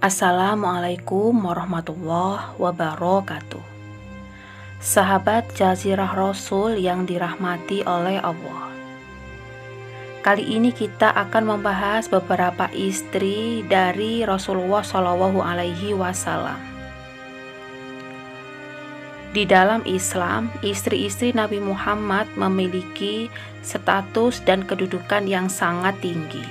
Assalamualaikum warahmatullahi wabarakatuh. Sahabat Jazirah Rasul yang dirahmati oleh Allah. Kali ini kita akan membahas beberapa istri dari Rasulullah SAW. Di dalam Islam, istri-istri Nabi Muhammad memiliki status dan kedudukan yang sangat tinggi.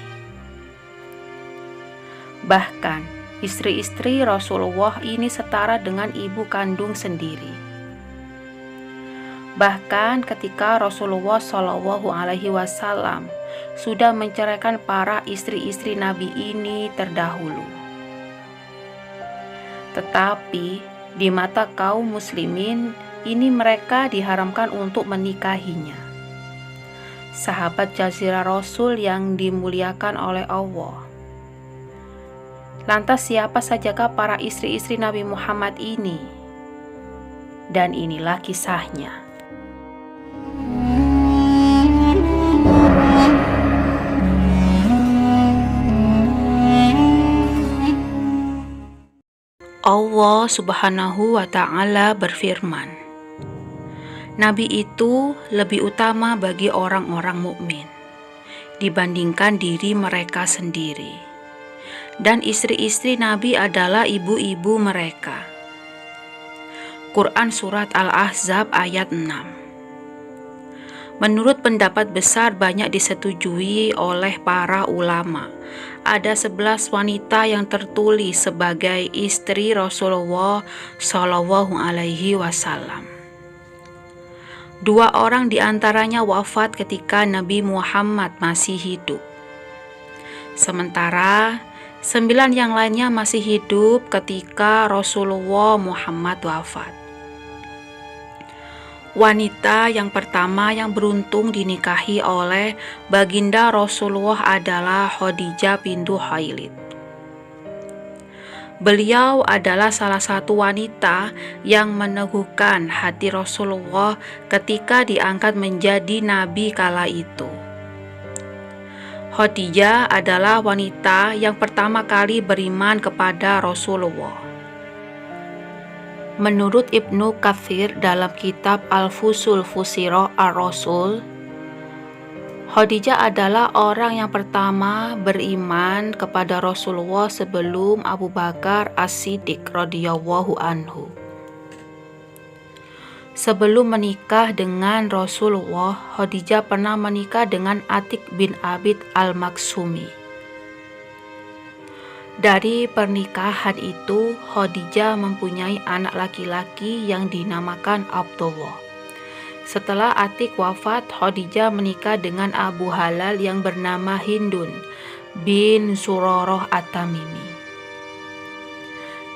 Bahkan, istri-istri Rasulullah ini setara dengan ibu kandung sendiri. Bahkan ketika Rasulullah SAW sudah menceraikan para istri-istri Nabi ini terdahulu. Tetapi di mata kaum muslimin ini mereka diharamkan untuk menikahinya. Sahabat Jazirah Rasul yang dimuliakan oleh Allah. Lantas siapa sajakah para istri-istri Nabi Muhammad ini? Dan inilah kisahnya. Allah Subhanahu wa Ta'ala berfirman, Nabi itu lebih utama bagi orang-orang mukmin dibandingkan diri mereka sendiri, dan istri-istri Nabi adalah ibu-ibu mereka. Quran Surat Al-Ahzab ayat 6. Menurut pendapat besar banyak disetujui oleh para ulama, ada 11 wanita yang tertulis sebagai istri Rasulullah SAW. 2 orang diantaranya wafat ketika Nabi Muhammad masih hidup. Sementara 9 yang lainnya masih hidup ketika Rasulullah Muhammad wafat. Wanita yang pertama yang beruntung dinikahi oleh baginda Rasulullah adalah Khadijah bintu Khuwailid. Beliau adalah salah satu wanita yang meneguhkan hati Rasulullah ketika diangkat menjadi nabi kala itu. Khadijah adalah wanita yang pertama kali beriman kepada Rasulullah. Menurut Ibnu Katsir dalam kitab Al-Fusul Fusirah Ar-Rasul, Khadijah adalah orang yang pertama beriman kepada Rasulullah sebelum Abu Bakar As-Siddiq radhiyallahu anhu. Sebelum menikah dengan Rasulullah, Khadijah pernah menikah dengan Atik bin Abid Al-Maksumi. Dari pernikahan itu, Khadijah mempunyai anak laki-laki yang dinamakan Abdullah. Setelah Atik wafat, Khadijah menikah dengan Abu Halal yang bernama Hindun bin Suroroh At-Tamimi.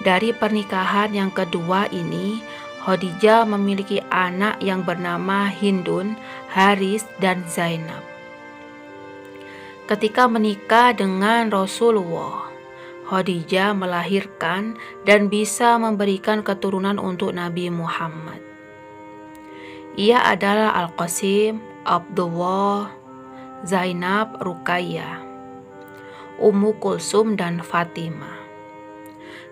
Dari pernikahan yang kedua ini, Khadijah memiliki anak yang bernama Hindun, Haris, dan Zainab. Ketika menikah dengan Rasulullah, Khadijah melahirkan dan bisa memberikan keturunan untuk Nabi Muhammad. Ia adalah Al-Qasim, Abdullah, Zainab, Ruqayyah, Ummu Kulsum, dan Fatimah.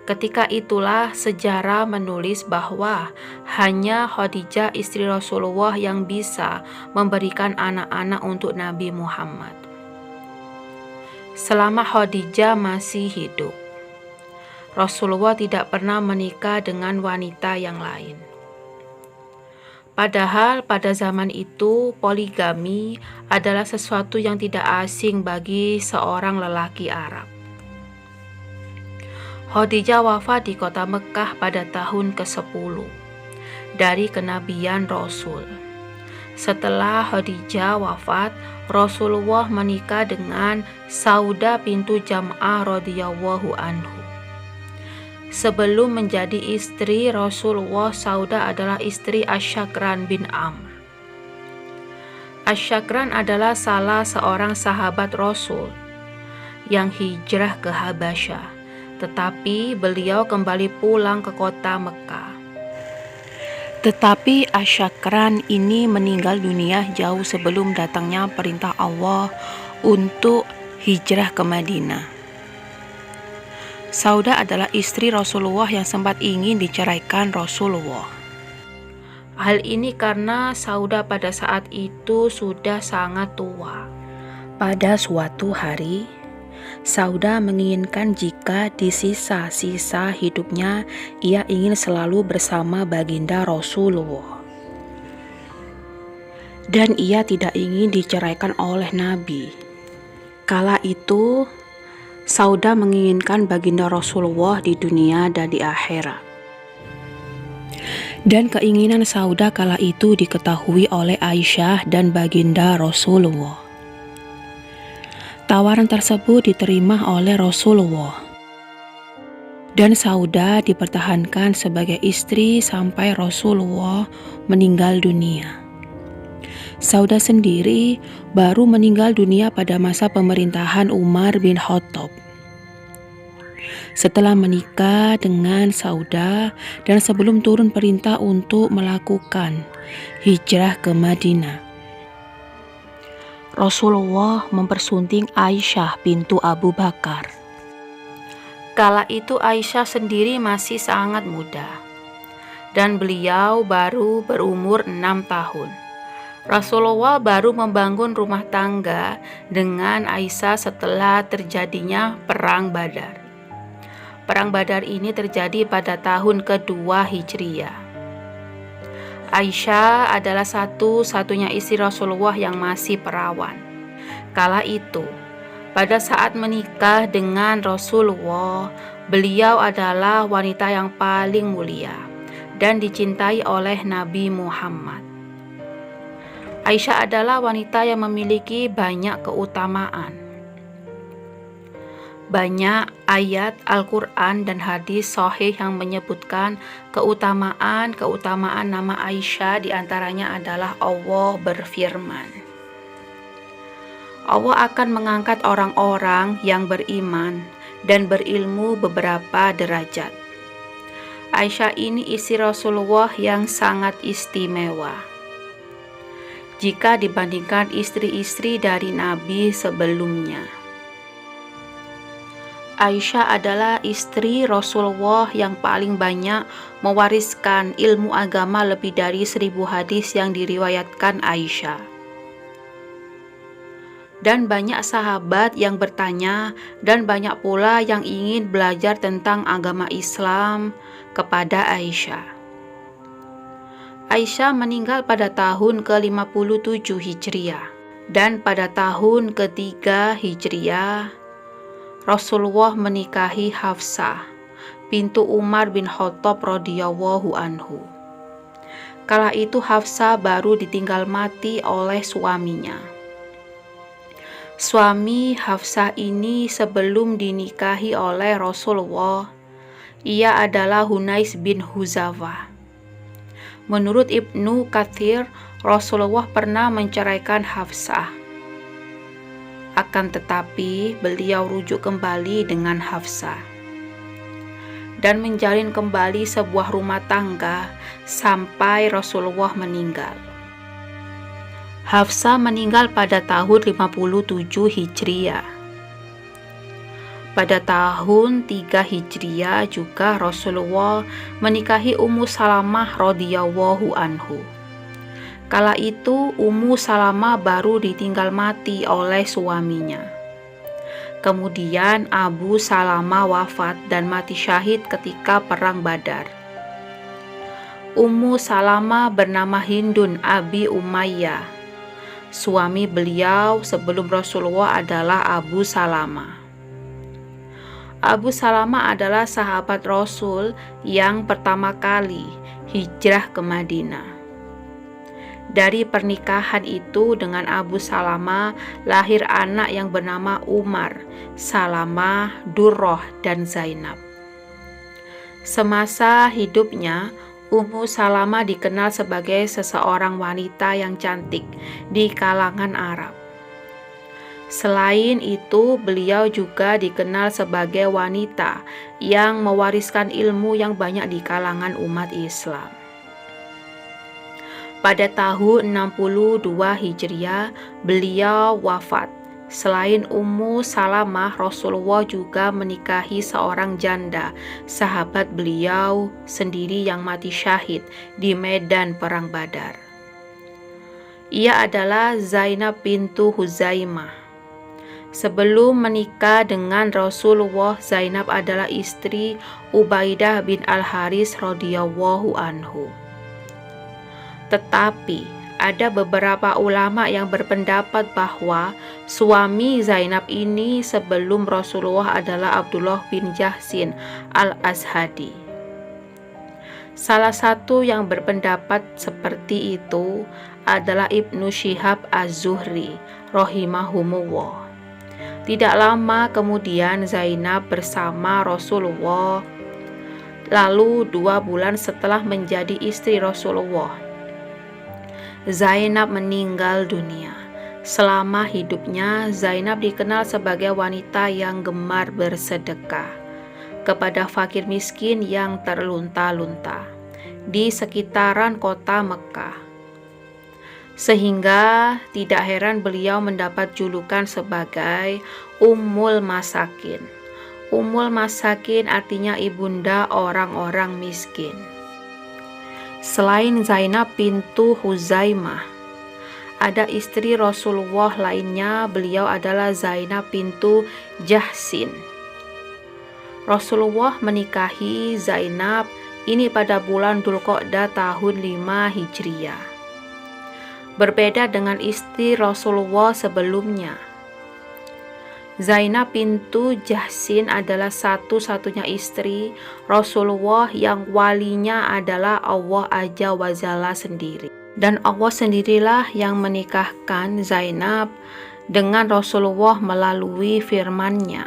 Ketika itulah sejarah menulis bahwa hanya Khadijah istri Rasulullah yang bisa memberikan anak-anak untuk Nabi Muhammad. Selama Khadijah masih hidup, Rasulullah tidak pernah menikah dengan wanita yang lain. Padahal pada zaman itu poligami adalah sesuatu yang tidak asing bagi seorang lelaki Arab. Khadijah wafat di kota Mekah pada tahun ke-10 dari kenabian Rasul. Setelah Khadijah wafat, Rasulullah menikah dengan Saudah bintu Jam'ah radhiyallahu anhu. Sebelum menjadi istri Rasulullah, Saudah adalah istri Asyakran bin Amr. Asyakran adalah salah seorang sahabat Rasul yang hijrah ke Habasyah, tetapi beliau kembali pulang ke kota Mekah. Tetapi Asyakran ini meninggal dunia jauh sebelum datangnya perintah Allah untuk hijrah ke Madinah. Sauda adalah istri Rasulullah yang sempat ingin diceraikan Rasulullah. Hal ini karena Sauda pada saat itu sudah sangat tua. Pada suatu hari, Sauda menginginkan jika di sisa-sisa hidupnya ia ingin selalu bersama baginda Rasulullah. Dan ia tidak ingin diceraikan oleh Nabi. Kala itu, Sauda menginginkan baginda Rasulullah di dunia dan di akhirat. Dan keinginan Sauda kala itu diketahui oleh Aisyah dan baginda Rasulullah. Tawaran tersebut diterima oleh Rasulullah. Dan Sauda dipertahankan sebagai istri sampai Rasulullah meninggal dunia. Sauda sendiri baru meninggal dunia pada masa pemerintahan Umar bin Khattab. Setelah menikah dengan Sauda dan sebelum turun perintah untuk melakukan hijrah ke Madinah, Rasulullah mempersunting Aisyah bintu Abu Bakar. Kala itu Aisyah sendiri masih sangat muda dan beliau baru berumur 6 tahun. Rasulullah baru membangun rumah tangga dengan Aisyah setelah terjadinya Perang Badar. Perang Badar ini terjadi pada tahun kedua Hijriyah. Aisyah adalah satu-satunya istri Rasulullah yang masih perawan. Kala itu, pada saat menikah dengan Rasulullah, beliau adalah wanita yang paling mulia dan dicintai oleh Nabi Muhammad. Aisyah adalah wanita yang memiliki banyak keutamaan. Banyak ayat Al-Quran dan hadis sahih yang menyebutkan keutamaan nama Aisyah, diantaranya adalah Allah berfirman, Allah akan mengangkat orang-orang yang beriman dan berilmu beberapa derajat. Aisyah ini istri Rasulullah yang sangat istimewa jika dibandingkan istri-istri dari Nabi sebelumnya. Aisyah adalah istri Rasulullah yang paling banyak mewariskan ilmu agama, lebih dari 1000 hadis yang diriwayatkan Aisyah. Dan banyak sahabat yang bertanya dan banyak pula yang ingin belajar tentang agama Islam kepada Aisyah. Aisyah meninggal pada tahun ke-57 Hijriah, dan pada tahun ke-3 Hijriah, Rasulullah menikahi Hafsah, bintu Umar bin Khattab radhiyallahu anhu. Kala itu Hafsah baru ditinggal mati oleh suaminya. Suami Hafsah ini sebelum dinikahi oleh Rasulullah, ia adalah Hunais bin Huzafah. Menurut Ibnu Katsir, Rasulullah pernah menceraikan Hafsah. Akan tetapi, beliau rujuk kembali dengan Hafsah dan menjalin kembali sebuah rumah tangga sampai Rasulullah meninggal. Hafsah meninggal pada tahun 57 Hijriah. Pada tahun 3 Hijriah juga Rasulullah menikahi Ummu Salamah radhiyallahu anhu. Kala itu Ummu Salamah baru ditinggal mati oleh suaminya. Kemudian Abu Salamah wafat dan mati syahid ketika Perang Badar. Ummu Salamah bernama Hindun Abi Umayyah. Suami beliau sebelum Rasulullah adalah Abu Salamah. Abu Salamah adalah sahabat Rasul yang pertama kali hijrah ke Madinah. Dari pernikahan itu dengan Abu Salamah lahir anak yang bernama Umar, Salamah, Durrah, dan Zainab. Semasa hidupnya, Ummu Salamah dikenal sebagai seseorang wanita yang cantik di kalangan Arab. Selain itu, beliau juga dikenal sebagai wanita yang mewariskan ilmu yang banyak di kalangan umat Islam. Pada tahun 62 Hijriah, beliau wafat Selain Ummu Salamah, Rasulullah juga menikahi seorang janda, sahabat beliau sendiri yang mati syahid di medan perang Badar. Ia adalah Zainab bintu Huzaimah. Sebelum menikah dengan Rasulullah, Zainab adalah istri Ubaidah bin Al-Haris radhiyallahu anhu. Tetapi ada beberapa ulama yang berpendapat bahwa suami Zainab ini sebelum Rasulullah adalah Abdullah bin Jahsin al-Azhadi. Salah satu yang berpendapat seperti itu adalah Ibnu Syihab az-Zuhri rahimahumullah. Tidak lama kemudian Zainab bersama Rasulullah, lalu 2 bulan setelah menjadi istri Rasulullah, Zainab meninggal dunia. Selama hidupnya, Zainab dikenal sebagai wanita yang gemar bersedekah kepada fakir miskin yang terlunta-lunta di sekitaran kota Mekah. Sehingga tidak heran beliau mendapat julukan sebagai Ummul Masakin. Ummul Masakin artinya ibunda orang-orang miskin. Selain Zainab bintu Huzaimah, ada istri Rasulullah lainnya, beliau adalah Zainab bintu Jahsin. Rasulullah menikahi Zainab ini pada bulan Dzulqa'dah tahun 5 Hijriah. Berbeda dengan istri Rasulullah sebelumnya, Zainab bintu Jahsin adalah satu-satunya istri Rasulullah yang walinya adalah Allah Azza wa Jalla sendiri. Dan Allah sendirilah yang menikahkan Zainab dengan Rasulullah melalui firman-Nya.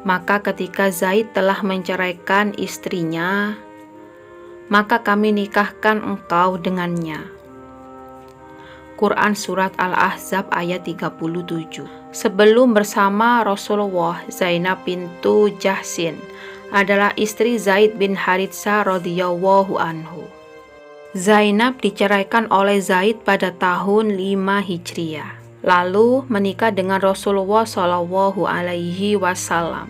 Maka ketika Zaid telah menceraikan istrinya, maka kami nikahkan engkau dengannya. Quran Surat Al-Ahzab ayat 37. Sebelum bersama Rasulullah, Zainab bintu Jahsin adalah istri Zaid bin Haritsah radhiyallahu anhu. Zainab diceraikan oleh Zaid pada tahun 5 Hijriah, lalu menikah dengan Rasulullah Shallallahu Alaihi Wasallam.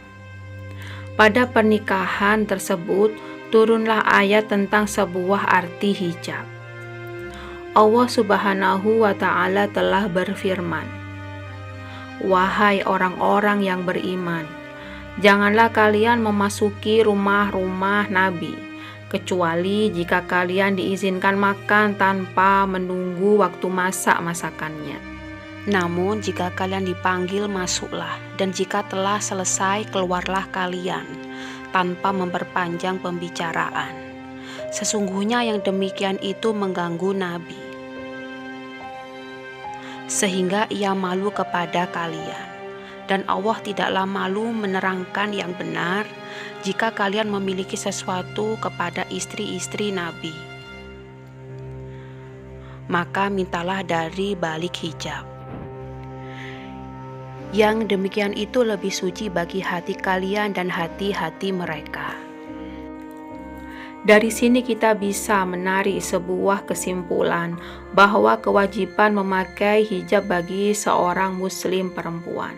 Pada pernikahan tersebut turunlah ayat tentang sebuah arti hijab. Allah Subhanahu wa Ta'ala telah berfirman, "Wahai orang-orang yang beriman, janganlah kalian memasuki rumah-rumah Nabi, kecuali jika kalian diizinkan makan tanpa menunggu waktu masak masakannya. Namun jika kalian dipanggil, masuklah, dan jika telah selesai, keluarlah kalian, tanpa memperpanjang pembicaraan. Sesungguhnya yang demikian itu mengganggu Nabi, sehingga ia malu kepada kalian. Dan Allah tidaklah malu menerangkan yang benar jika kalian memiliki sesuatu kepada istri-istri Nabi. Maka mintalah dari balik hijab. Yang demikian itu lebih suci bagi hati kalian dan hati-hati mereka." Dari sini kita bisa menarik sebuah kesimpulan bahwa kewajiban memakai hijab bagi seorang muslim perempuan.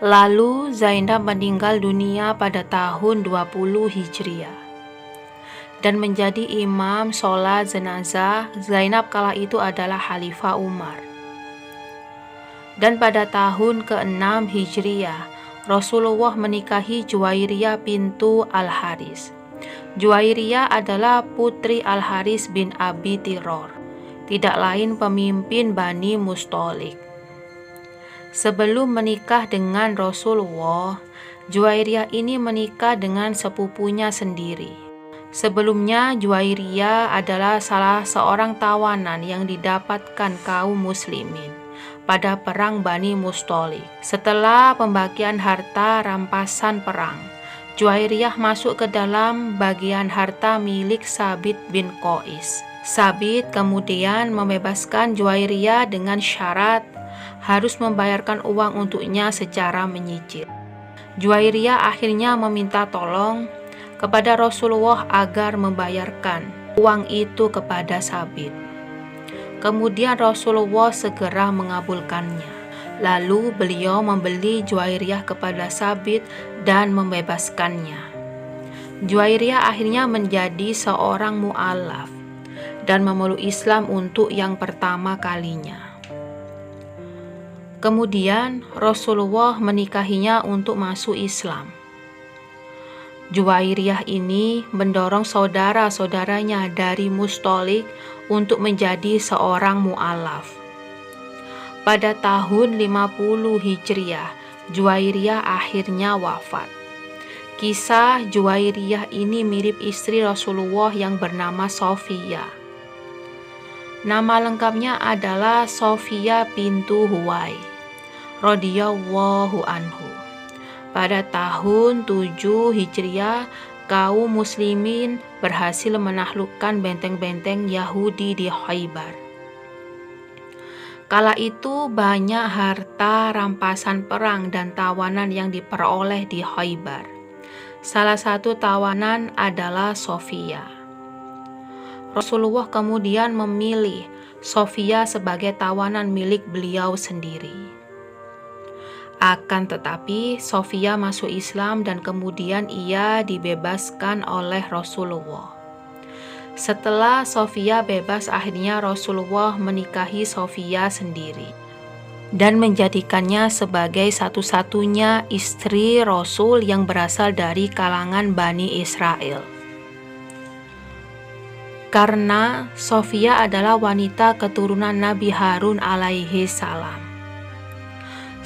Lalu Zainab meninggal dunia pada tahun 20 Hijriah dan menjadi imam sholat jenazah. Zainab kala itu adalah Khalifah Umar. Dan pada tahun ke-6 Hijriah, Rasulullah menikahi Juwairiyah bintu Al-Haris. Juwairiyah adalah putri Al-Haris bin Abi Tiror, tidak lain pemimpin Bani Mustalik. Sebelum menikah dengan Rasulullah, Juwairiyah ini menikah dengan sepupunya sendiri. Sebelumnya, Juwairiyah adalah salah seorang tawanan yang didapatkan kaum muslimin pada perang Bani Mustalik. Setelah pembagian harta rampasan perang, Juwairiyah masuk ke dalam bagian harta milik Sabit bin Qais. Sabit kemudian membebaskan Juwairiyah dengan syarat harus membayarkan uang untuknya secara menyicil. Juwairiyah akhirnya meminta tolong kepada Rasulullah agar membayarkan uang itu kepada Sabit. Kemudian Rasulullah segera mengabulkannya. Lalu beliau membeli Juwairiyah kepada Sabit dan membebaskannya. Juwairiyah akhirnya menjadi seorang mu'alaf dan memeluk Islam untuk yang pertama kalinya. Kemudian Rasulullah menikahinya untuk masuk Islam. Juwairiyah ini mendorong saudara-saudaranya dari Mustalik untuk menjadi seorang mu'alaf. Pada tahun 50 Hijriah, Juwairiyah akhirnya wafat. Kisah Juwairiyah ini mirip istri Rasulullah yang bernama Sofia. Nama lengkapnya adalah Sofia bintu Huwai radhiyallahu anhu. Pada tahun 7 Hijriah, kaum muslimin berhasil menaklukkan benteng-benteng Yahudi di Khaybar. Kala itu banyak harta rampasan perang dan tawanan yang diperoleh di Khaybar. Salah satu tawanan adalah Sofia. Rasulullah kemudian memilih Sofia sebagai tawanan milik beliau sendiri. Akan tetapi Sofia masuk Islam dan kemudian ia dibebaskan oleh Rasulullah. Setelah Sofia bebas, akhirnya Rasulullah menikahi Sofia sendiri dan menjadikannya sebagai satu-satunya istri Rasul yang berasal dari kalangan Bani Israel. Karena Sofia adalah wanita keturunan Nabi Harun alaihi salam.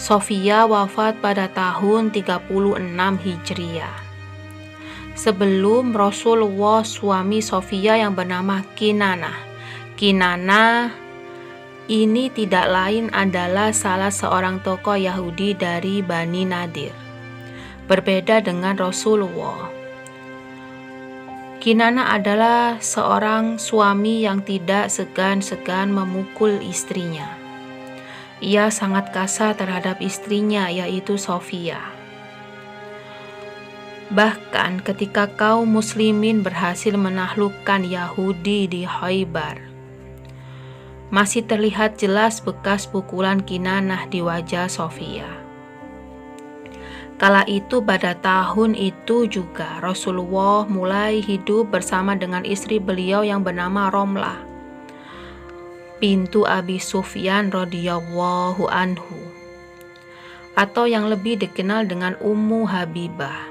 Sofia wafat pada tahun 36 Hijriah. Sebelum Rasulullah, suami Sofia yang bernama Kinanah. Kinanah ini tidak lain adalah salah seorang tokoh Yahudi dari Bani Nadir. Berbeda dengan Rasulullah, Kinanah adalah seorang suami yang tidak segan-segan memukul istrinya. Ia sangat kasar terhadap istrinya, yaitu Sofia. Bahkan ketika kaum muslimin berhasil menaklukkan Yahudi di Khaybar, masih terlihat jelas bekas pukulan Kinanah di wajah Sofia. Kala itu pada tahun itu juga Rasulullah mulai hidup bersama dengan istri beliau yang bernama Romlah bintu Abi Sufyan radhiyallahu anhu, atau yang lebih dikenal dengan Ummu Habibah.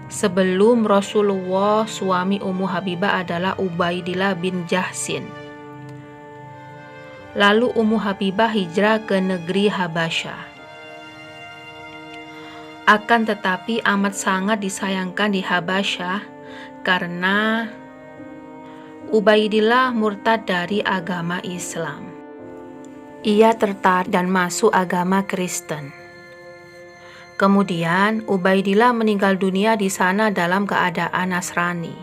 Sebelum Rasulullah, suami Ummu Habibah adalah Ubaidillah bin Jahsin. Lalu Ummu Habibah hijrah ke negeri Habasyah. Akan tetapi amat sangat disayangkan di Habasyah karena Ubaidillah murtad dari agama Islam. Ia tertarik dan masuk agama Kristen. Kemudian Ubaidillah meninggal dunia di sana dalam keadaan Nasrani.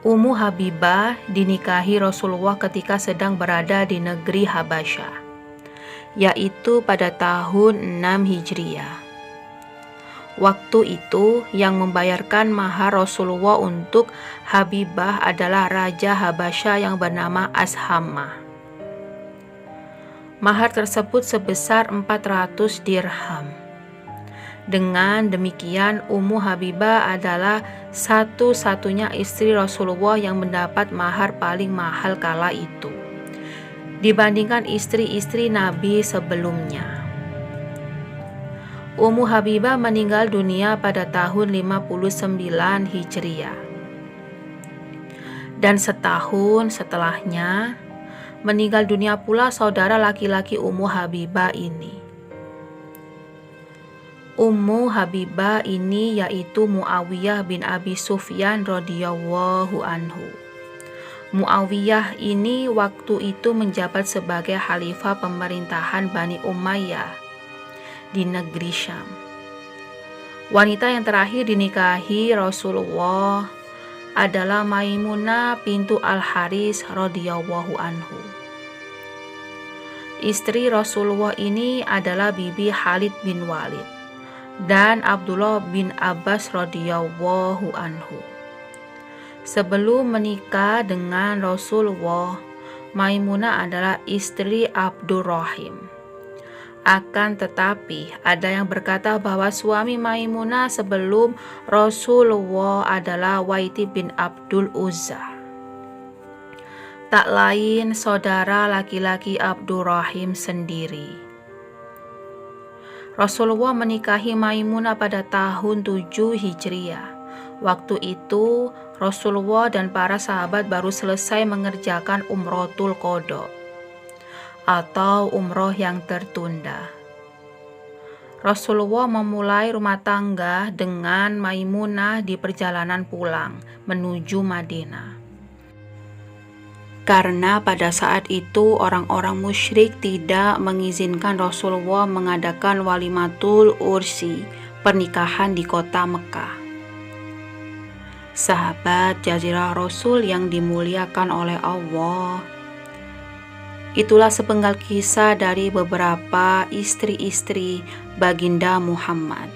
Ummu Habibah dinikahi Rasulullah ketika sedang berada di negeri Habasyah, yaitu pada tahun 6 Hijriah. Waktu itu yang membayarkan mahar Rasulullah untuk Habibah adalah Raja Habasyah yang bernama Ashamah. Mahar tersebut sebesar 400 dirham. Dengan demikian, Ummu Habibah adalah satu-satunya istri Rasulullah yang mendapat mahar paling mahal kala itu, dibandingkan istri-istri Nabi sebelumnya. Ummu Habibah meninggal dunia pada tahun 59 Hijriah. Dan setahun setelahnya, meninggal dunia pula saudara laki-laki Ummu Habibah ini. Ummu Habibah ini yaitu Muawiyah bin Abi Sufyan radhiyallahu anhu. Muawiyah ini waktu itu menjabat sebagai khalifah pemerintahan Bani Umayyah di negeri Syam. Wanita yang terakhir dinikahi Rasulullah adalah Maimunah bintu Al-Haris radhiyallahu anhu. Istri Rasulullah ini adalah Bibi Khalid bin Walid dan Abdullah bin Abbas radhiyallahu anhu. Sebelum menikah dengan Rasulullah, Maimunah adalah istri Abdurrahim. Akan tetapi, ada yang berkata bahwa suami Maimunah sebelum Rasulullah adalah Waitib bin Abdul Uzza. Tak lain saudara laki-laki Abdurrahim sendiri. Rasulullah menikahi Maimunah pada tahun 7 Hijriah. Waktu itu Rasulullah dan para sahabat baru selesai mengerjakan Umrotul Qadha atau umroh yang tertunda. Rasulullah memulai rumah tangga dengan Maimunah di perjalanan pulang menuju Madinah. Karena pada saat itu orang-orang musyrik tidak mengizinkan Rasulullah mengadakan walimatul ursi, pernikahan di kota Mekah. Sahabat Jazirah Rasul yang dimuliakan oleh Allah, itulah sepenggal kisah dari beberapa istri-istri Baginda Muhammad.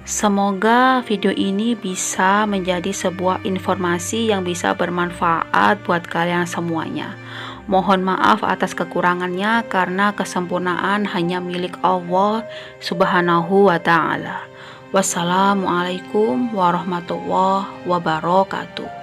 Semoga video ini bisa menjadi sebuah informasi yang bisa bermanfaat buat kalian semuanya. Mohon maaf atas kekurangannya karena kesempurnaan hanya milik Allah Subhanahu wa ta'ala. Wassalamualaikum warahmatullahi wabarakatuh.